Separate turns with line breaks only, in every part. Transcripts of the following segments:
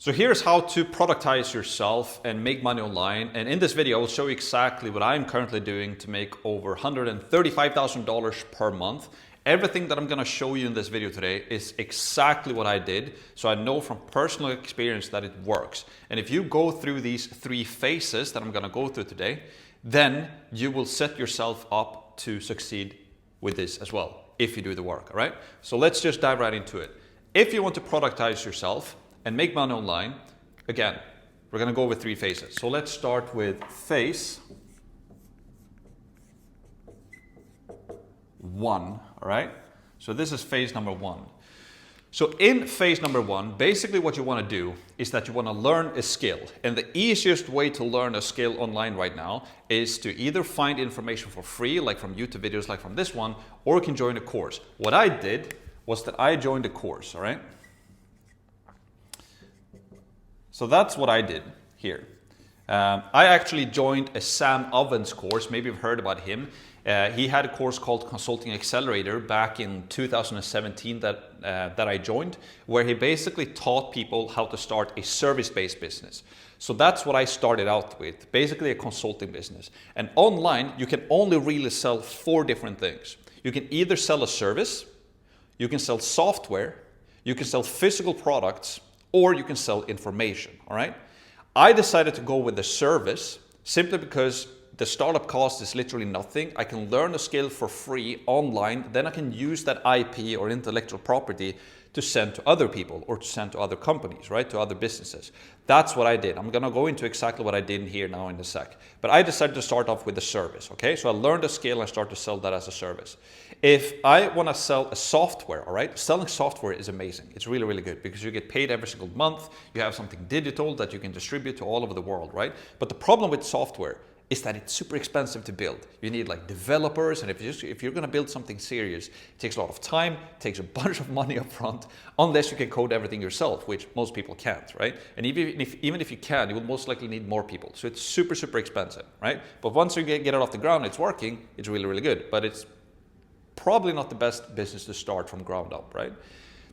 So here's how to productize yourself and make money online. And in this video, I'll show you exactly what I'm currently doing to make over $135,000 per month. Everything that I'm gonna show you in this video today is exactly what I did. So I know from personal experience that it works. And if you go through these 3 phases that I'm gonna go through today, then you will set yourself up to succeed with this as well, if you do the work, all right? So let's just dive right into it. If you want to productize yourself and make money online, again, we're gonna go over 3 phases. So let's start with phase 1, all right? So this is phase number 1. So in phase number 1, basically what you wanna do is that you wanna learn a skill. And the easiest way to learn a skill online right now is to either find information for free, like from YouTube videos like from this one, or you can join a course. What I did was that I joined a course, all right? So that's what I did here. I actually joined a Sam Ovens course. Maybe you've heard about him. He had a course called Consulting Accelerator back in 2017 that I joined, where he basically taught people how to start a service-based business. So that's what I started out with, basically a consulting business. And online, you can only really sell 4 different things. You can either sell a service, you can sell software, you can sell physical products, or you can sell information, all right? I decided to go with the service simply because the startup cost is literally nothing. I can learn a skill for free online, then I can use that IP or intellectual property to send to other people or to send to other companies, right? To other businesses. That's what I did. I'm gonna go into exactly what I did here now in a sec. But I decided to start off with a service, okay? So I learned a skill and I started to sell that as a service. If I wanna sell a software, all right? Selling software is amazing. It's really, really good because you get paid every single month. You have something digital that you can distribute to all over the world, right? But the problem with software is that it's super expensive to build. You need like developers, and if you're gonna build something serious, it takes a lot of time, it takes a bunch of money up front, unless you can code everything yourself, which most people can't, right? And even if you can, you will most likely need more people. So it's super, super expensive, right? But once you get it off the ground, it's working, it's really, really good. But it's probably not the best business to start from ground up, right?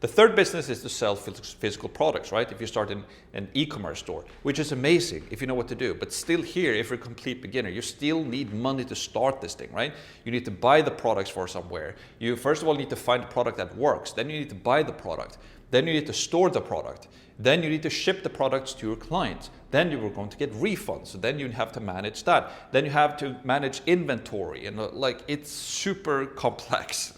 The third business is to sell physical products, right? If you start an e-commerce store, which is amazing if you know what to do. But still here, if you're a complete beginner, you still need money to start this thing, right? You need to buy the products for somewhere. You first of all need to find a product that works. Then you need to buy the product. Then you need to store the product. Then you need to ship the products to your clients. Then you are going to get refunds. So then you have to manage that. Then you have to manage inventory. And like, it's super complex.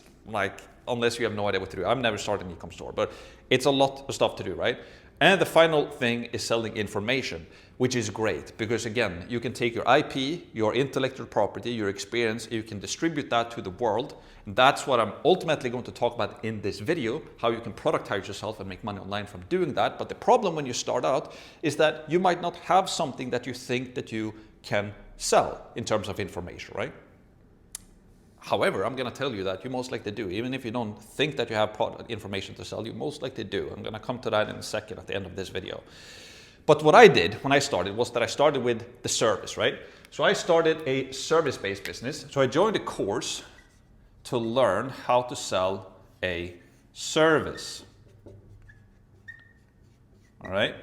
Unless you have no idea what to do. I've never started an e-com store, but it's a lot of stuff to do, right? And the final thing is selling information, which is great because again, you can take your IP, your intellectual property, your experience, you can distribute that to the world. And that's what I'm ultimately going to talk about in this video, how you can productize yourself and make money online from doing that. But the problem when you start out is that you might not have something that you think that you can sell in terms of information, right? However, I'm going to tell you that you most likely do. Even if you don't think that you have product information to sell, you most likely do. I'm going to come to that in a second at the end of this video. But what I did when I started was that I started with the service, right? So I started a service-based business. So I joined a course to learn how to sell a service. All right?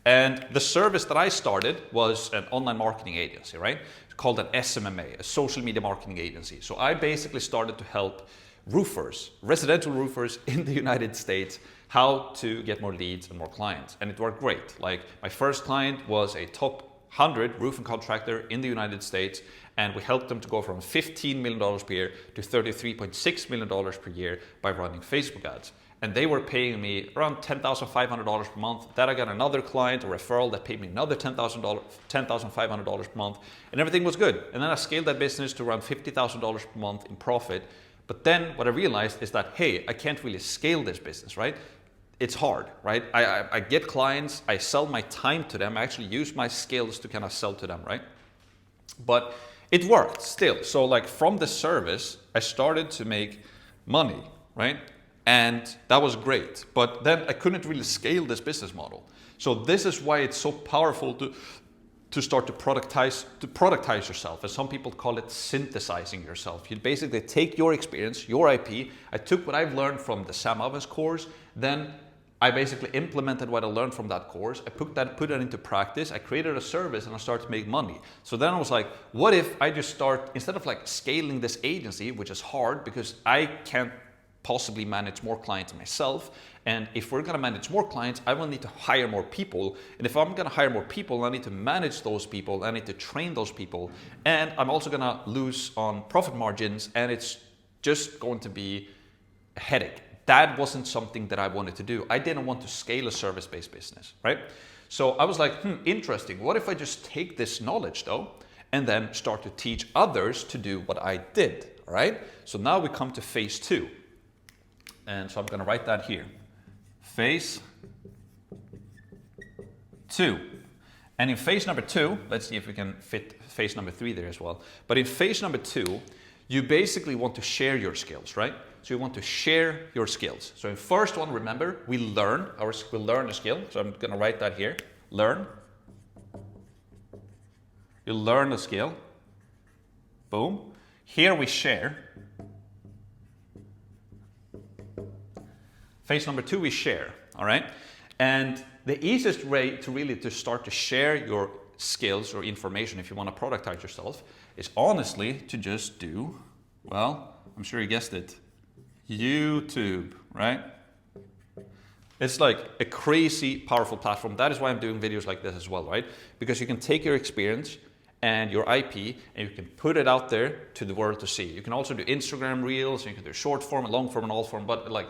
And the service that I started was an online marketing agency, right? Called an SMMA, a social media marketing agency. So I basically started to help roofers, residential roofers in the United States, how to get more leads and more clients. And it worked great. Like my first client was a top 100 roofing contractor in the United States, and we helped them to go from $15 million per year to $33.6 million per year by running Facebook ads. And they were paying me around $10,500 per month. Then I got another client, a referral, that paid me another $10,500 per month, and everything was good. And then I scaled that business to around $50,000 per month in profit. But then what I realized is that, hey, I can't really scale this business, right? It's hard, right? I get clients, I sell my time to them, I actually use my skills to kind of sell to them, right? But it worked still. So like from the service, I started to make money, right? And that was great, but then I couldn't really scale this business model. So this is why it's so powerful to start to productize yourself. And some people call it synthesizing yourself. You basically take your experience, your IP. I took what I've learned from the Sam Ovens course, then I basically implemented what I learned from that course. I put that into practice. I created a service and I started to make money. So then I was like, what if I just start, instead of like scaling this agency, which is hard because I can't possibly manage more clients myself. And if we're going to manage more clients, I will need to hire more people. And if I'm going to hire more people, I need to manage those people. I need to train those people. And I'm also going to lose on profit margins. And it's just going to be a headache. That wasn't something that I wanted to do. I didn't want to scale a service-based business, right? So I was like, interesting. What if I just take this knowledge though, and then start to teach others to do what I did, all right? So now we come to phase 2. And so I'm going to write that here. Phase 2. And in phase number 2, let's see if we can fit phase number 3 there as well. But in phase number 2, you basically want to share your skills, right? So you want to share your skills. So in first one, remember, we learn the skill. So I'm going to write that here. Learn. You learn the skill. Boom. Here we share. Phase number 2, we share, all right? And the easiest way to start to share your skills or information if you want to productize yourself is honestly to just do, well, I'm sure you guessed it, YouTube, right? It's like a crazy powerful platform. That is why I'm doing videos like this as well, right? Because you can take your experience and your IP and you can put it out there to the world to see. You can also do Instagram reels, you can do short form, long form, and all form, but like,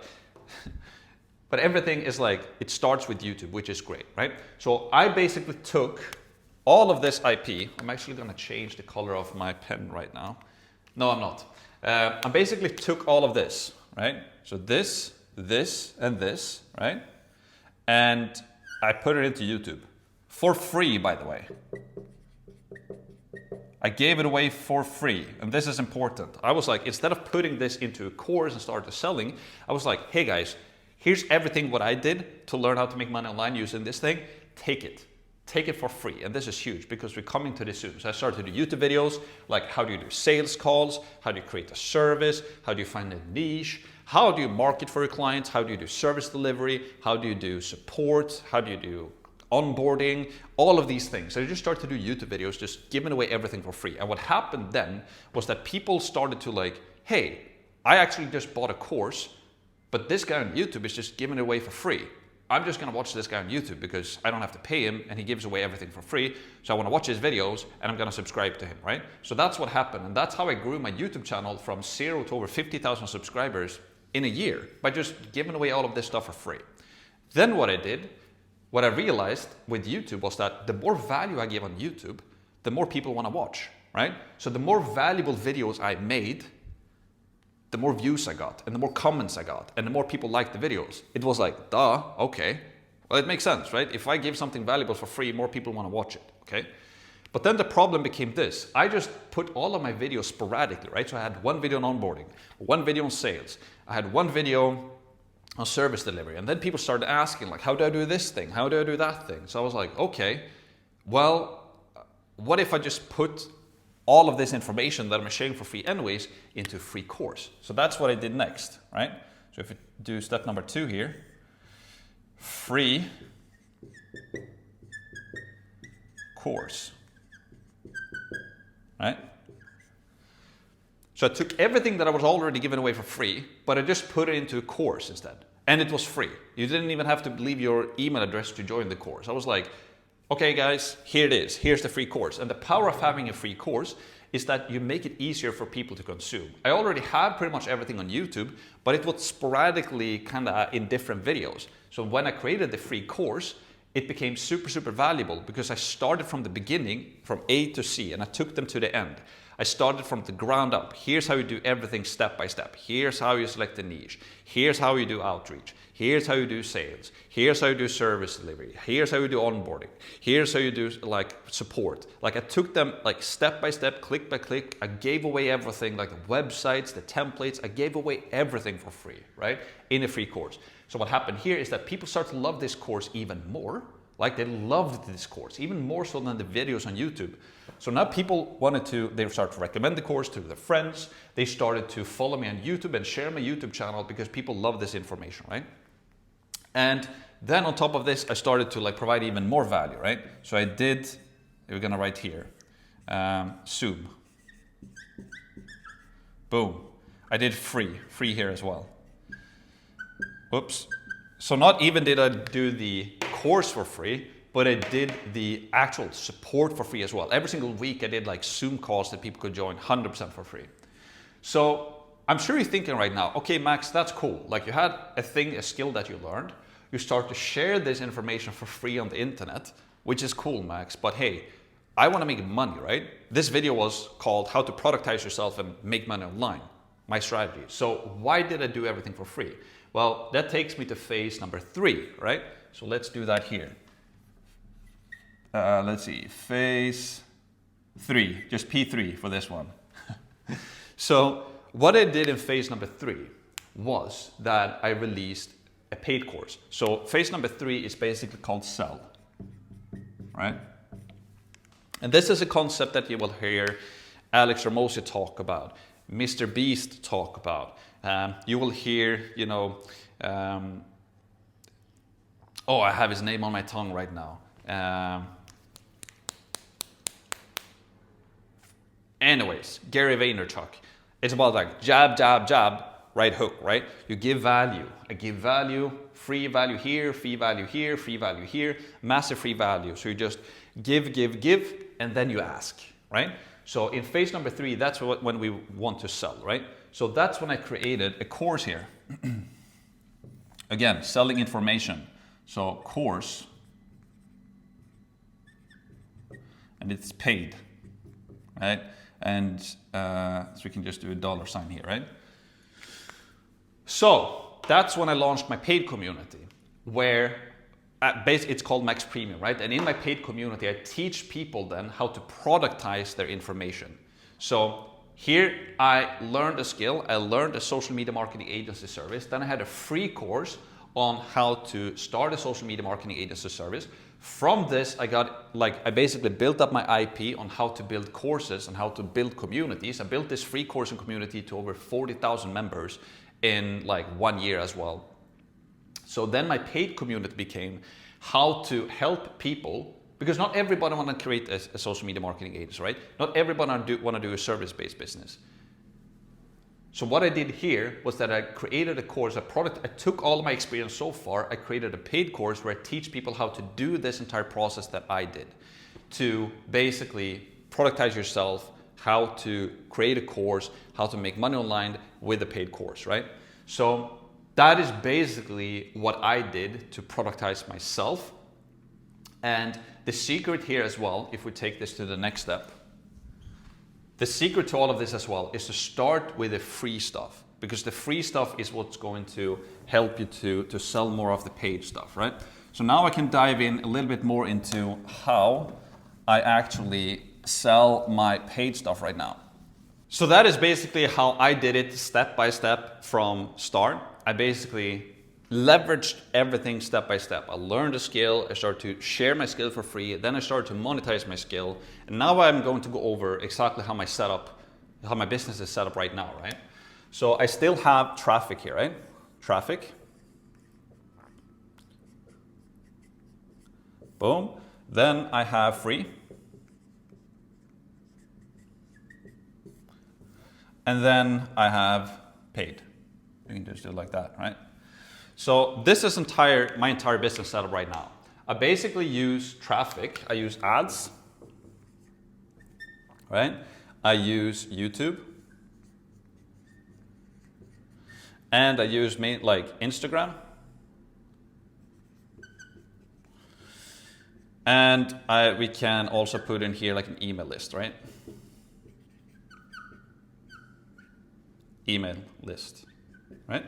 but everything is like, it starts with YouTube, which is great, right? So I basically took all of this IP. I'm actually gonna change the color of my pen right now. No, I'm not. I basically took all of this, right? So this, and this, right? And I put it into YouTube. For free, by the way. I gave it away for free, and this is important. I was like, instead of putting this into a course and start selling, I was like, hey guys, here's everything what I did to learn how to make money online using this thing. Take it. Take it for free. And this is huge because we're coming to this soon. So I started to do YouTube videos, like how do you do sales calls? How do you create a service? How do you find a niche? How do you market for your clients? How do you do service delivery? How do you do support? How do you do onboarding? All of these things. So I just started to do YouTube videos, just giving away everything for free. And what happened then was that people started to like, hey, I actually just bought a course, but this guy on YouTube is just giving it away for free. I'm just gonna watch this guy on YouTube because I don't have to pay him and he gives away everything for free. So I wanna watch his videos and I'm gonna subscribe to him, right? So that's what happened. And that's how I grew my YouTube channel from 0 to over 50,000 subscribers in a year by just giving away all of this stuff for free. Then what I realized with YouTube was that the more value I give on YouTube, the more people wanna watch, right? So the more valuable videos I made, the more views I got and the more comments I got and the more people liked the videos. It was like, duh, okay. Well, it makes sense, right? If I give something valuable for free, more people want to watch it, okay? But then the problem became this. I just put all of my videos sporadically, right? So I had one video on onboarding, one video on sales. I had one video on service delivery. And then people started asking like, how do I do this thing? How do I do that thing? So I was like, okay, well, what if I just put all of this information that I'm sharing for free anyways into a free course? So that's what I did next, right? So if we do step number 2 here, free course, right? So I took everything that I was already giving away for free, but I just put it into a course instead. And it was free. You didn't even have to leave your email address to join the course. I was like, okay guys, here it is. Here's the free course. And the power of having a free course is that you make it easier for people to consume. I already had pretty much everything on YouTube, but it was sporadically kind of in different videos. So when I created the free course, it became super, super valuable because I started from the beginning, from A to C, and I took them to the end. I started from the ground up. Here's how you do everything step by step. Here's how you select a niche. Here's how you do outreach. Here's how you do sales. Here's how you do service delivery. Here's how you do onboarding. Here's how you do like support. Like I took them like step by step, click by click. I gave away everything, like the websites, the templates. I gave away everything for free, right? In a free course. So what happened here is that people start to love this course even more. Like they loved this course, even more so than the videos on YouTube. So now people they started to recommend the course to their friends. They started to follow me on YouTube and share my YouTube channel because people love this information, right? And then on top of this, I started to like provide even more value, right? So I did, we're gonna write here, Zoom. Boom. I did free here as well. Oops. So not even did I do the course for free, but I did the actual support for free as well. Every single week I did like Zoom calls that people could join 100% for free. So I'm sure you're thinking right now, okay, Max, that's cool. Like you had a thing, a skill that you learned. You start to share this information for free on the internet, which is cool, Max. But hey, I want to make money, right? This video was called How to Productize Yourself and Make Money Online, my strategy. So why did I do everything for free? Well, that takes me to phase number 3, right? So let's do that here. Let's see, phase 3, just P3 for this one. So what I did in phase number 3 was that I released a paid course. So phase number 3 is basically called Sell, right? And this is a concept that you will hear Alex Hormozi talk about, Mr. Beast talk about. You will hear, you know, oh, I have his name on my tongue right now. Anyways, Gary Vaynerchuk. It's about like jab, jab, jab, right hook, right? You give value. I give value, free value here, free value here, free value here, massive free value. So you just give, and then you ask, right? So in phase number 3, that's when we want to sell, right? So that's when I created a course here. Again, selling information. So course, and it's paid, right? And so we can just do a $sign here, right? So that's when I launched my paid community, where basically it's called Max Premium, right? And in my paid community, I teach people then how to productize their information. So here I learned a skill, I learned a social media marketing agency service, then I had a free course on how to start a social media marketing agency service. From this, I basically built up my IP on how to build courses and how to build communities. I built this free course and community to over 40,000 members in like 1 year as well. So then my paid community became how to help people, because not everybody want to create a social media marketing agency, right? Not everybody want to do a service-based business. So what I did here was that I created a course, a product. I took all of my experience so far. I created a paid course where I teach people how to do this entire process that I did, to basically productize yourself, how to create a course, how to make money online with a paid course, right? So that is basically what I did to productize myself. And the secret here as well, if we take this to the next step, the secret to all of this as well is to start with the free stuff, because the free stuff is what's going to help you to sell more of the paid stuff, right? So now I can dive in a little bit more into how I actually sell my paid stuff right now. So that is basically how I did it step by step from start. I basically leveraged everything step by step. I learned a skill, I started to share my skill for free, then I started to monetize my skill, and now I'm going to go over exactly how my business is set up right now, right? So I still have traffic here, right? Traffic. Boom. Then I have free. And then I have paid. We can just do it like that, right? So this is my entire business setup right now. I basically use traffic. I use ads, right? I use YouTube, and I use like Instagram, and we can also put in here like an email list, right? Email list, right?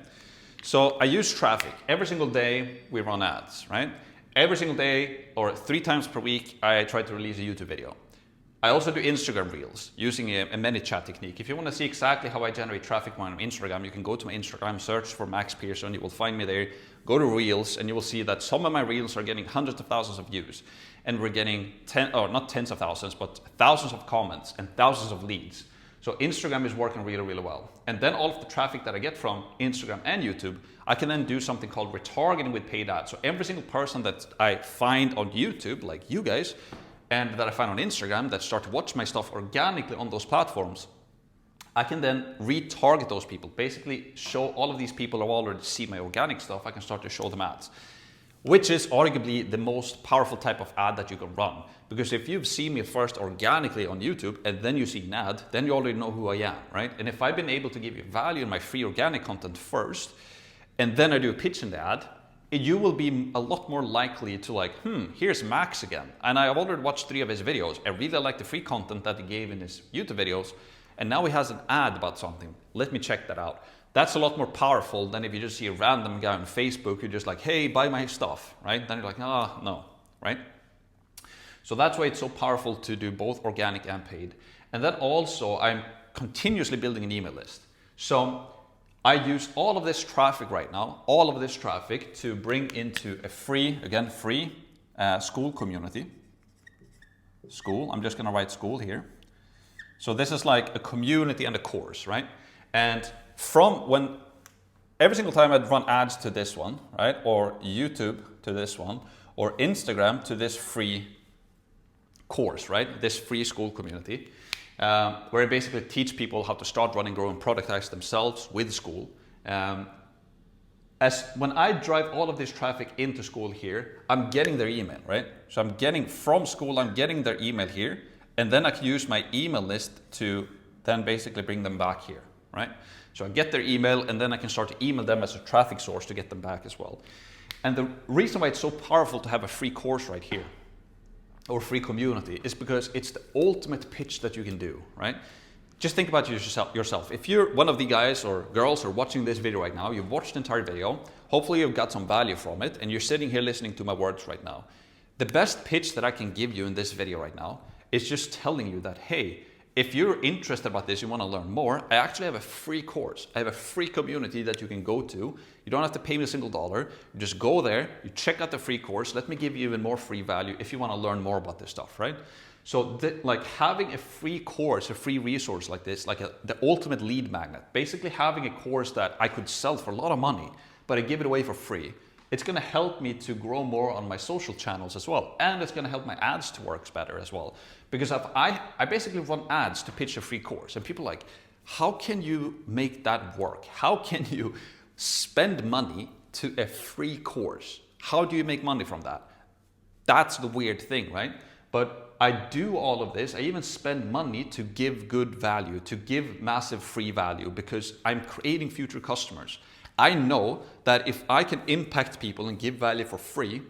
So I use traffic. Every single day we run ads, right? Every single day or 3 times per week I try to release a YouTube video. I also do Instagram Reels using a ManyChat technique. If you want to see exactly how I generate traffic on Instagram, you can go to my Instagram, search for Max Persson, you will find me there. Go to Reels and you will see that some of my Reels are getting hundreds of thousands of views, and we're getting not tens of thousands, but thousands of comments and thousands of leads. So Instagram is working really, really well. And then all of the traffic that I get from Instagram and YouTube, I can then do something called retargeting with paid ads. So every single person that I find on YouTube, like you guys, and that I find on Instagram that start to watch my stuff organically on those platforms, I can then retarget those people. Basically show all of these people who already see my organic stuff, I can start to show them ads. Which is arguably the most powerful type of ad that you can run. Because if you've seen me first organically on YouTube and then you see an ad, then you already know who I am, right? And if I've been able to give you value in my free organic content first, and then I do a pitch in the ad, you will be a lot more likely to like, here's Max again. And I've already watched 3 of his videos. I really like the free content that he gave in his YouTube videos. And now he has an ad about something. Let me check that out. That's a lot more powerful than if you just see a random guy on Facebook who's just like, hey, buy my stuff, right? Then you're like, no, right? So that's why it's so powerful to do both organic and paid. And then also I'm continuously building an email list. So I use all of this traffic right now, all of this traffic to bring into a free school community. School, I'm just gonna write school here. So this is like a community and a course, right? And from when every single time I'd run ads to this one, right? Or YouTube to this one, or Instagram to this free course, right? This free school community, where I basically teach people how to start running, grow, and productize themselves with school. As when I drive all of this traffic into school here, I'm getting their email, right? So I'm getting from school, I'm getting their email here, and then I can use my email list to then basically bring them back here, right? So I get their email and then I can start to email them as a traffic source to get them back as well. And the reason why it's so powerful to have a free course right here, or free community, is because it's the ultimate pitch that you can do, right? Just think about yourself. If you're one of the guys or girls who are watching this video right now, you've watched the entire video, hopefully you've got some value from it, and you're sitting here listening to my words right now. The best pitch that I can give you in this video right now is just telling you that, hey, if you're interested about this, you want to learn more, I actually have a free course. I have a free community that you can go to. You don't have to pay me a single dollar. You just go there, you check out the free course. Let me give you even more free value if you want to learn more about this stuff, right? So like having a free course, a free resource like this, like the ultimate lead magnet, basically having a course that I could sell for a lot of money, but I give it away for free. It's going to help me to grow more on my social channels as well. And it's going to help my ads to work better as well. Because I basically run ads to pitch a free course. And people are like, how can you make that work? How can you spend money to a free course? How do you make money from that? That's the weird thing, right? But I do all of this. I even spend money to give good value, to give massive free value, because I'm creating future customers. I know that if I can impact people and give value for free,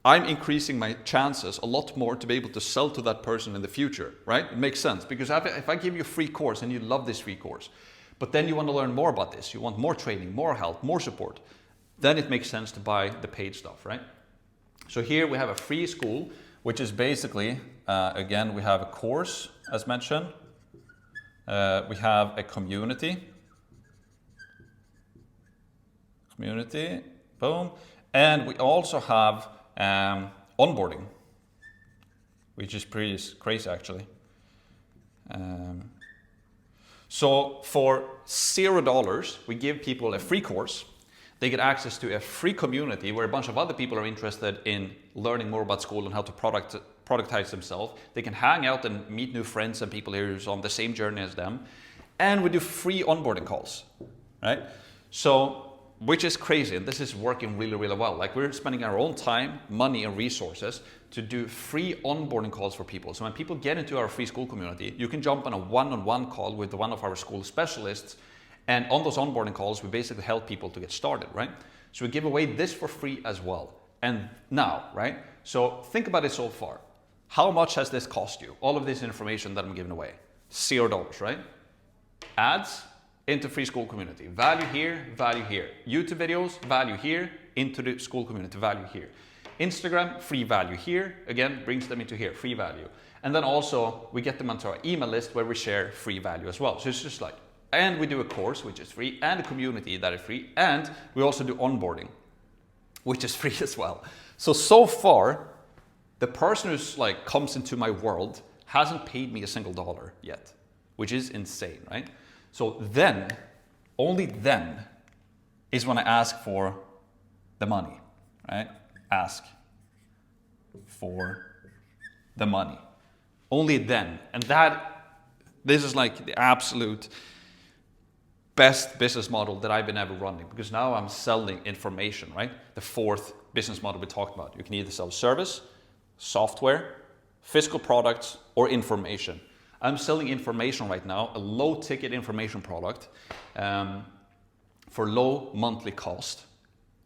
I'm increasing my chances a lot more to be able to sell to that person in the future, right? It makes sense, because if I give you a free course and you love this free course, but then you want to learn more about this, you want more training, more help, more support, then it makes sense to buy the paid stuff, right? So here we have a free school, which is basically, again, we have a course, as mentioned. We have a community, boom. And we also have onboarding, which is pretty crazy actually. So for $0, we give people a free course. They get access to a free community where a bunch of other people are interested in learning more about school and how to productize themselves. They can hang out and meet new friends and people here who's on the same journey as them. And we do free onboarding calls, right? So, which is crazy, and this is working really, really well. Like, we're spending our own time, money, and resources to do free onboarding calls for people. So when people get into our free school community, you can jump on a one-on-one call with one of our school specialists, and on those onboarding calls, we basically help people to get started, right? So we give away this for free as well. And now, right? So think about it so far. How much has this cost you? All of this information that I'm giving away. $0, right? Ads into free school community. Value here, value here. YouTube videos, value here, into the school community, value here. Instagram, free value here. Again, brings them into here, free value. And then also, we get them onto our email list where we share free value as well. So it's just like, and we do a course, which is free, and a community that is free, and we also do onboarding, which is free as well. So far, the person who's like comes into my world hasn't paid me a single dollar yet. which is insane, right? So then, only then, is when I ask for the money, right? Ask for the money. Only then. And this is like the absolute best business model that I've been ever running, because now I'm selling information, right? The fourth business model we talked about. You can either sell service, software, physical products, or information. I'm selling information right now, a low ticket information product for low monthly cost.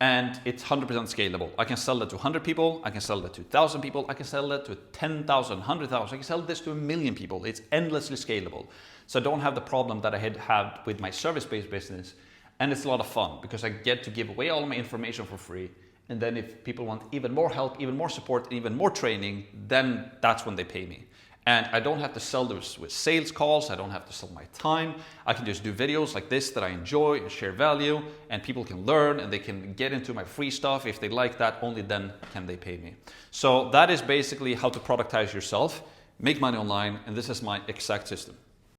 And it's 100% scalable. I can sell that to 100 people, I can sell that to 1,000 people, I can sell that to 10,000, 100,000, I can sell this to 1 million people. It's endlessly scalable. So I don't have the problem that I had with my service-based business. And it's a lot of fun because I get to give away all my information for free. And then if people want even more help, even more support, even more training, then that's when they pay me. And I don't have to sell this with sales calls. I don't have to sell my time. I can just do videos like this that I enjoy and share value, and people can learn and they can get into my free stuff. If they like that, only then can they pay me. So that is basically how to productize yourself, make money online, and this is my exact system.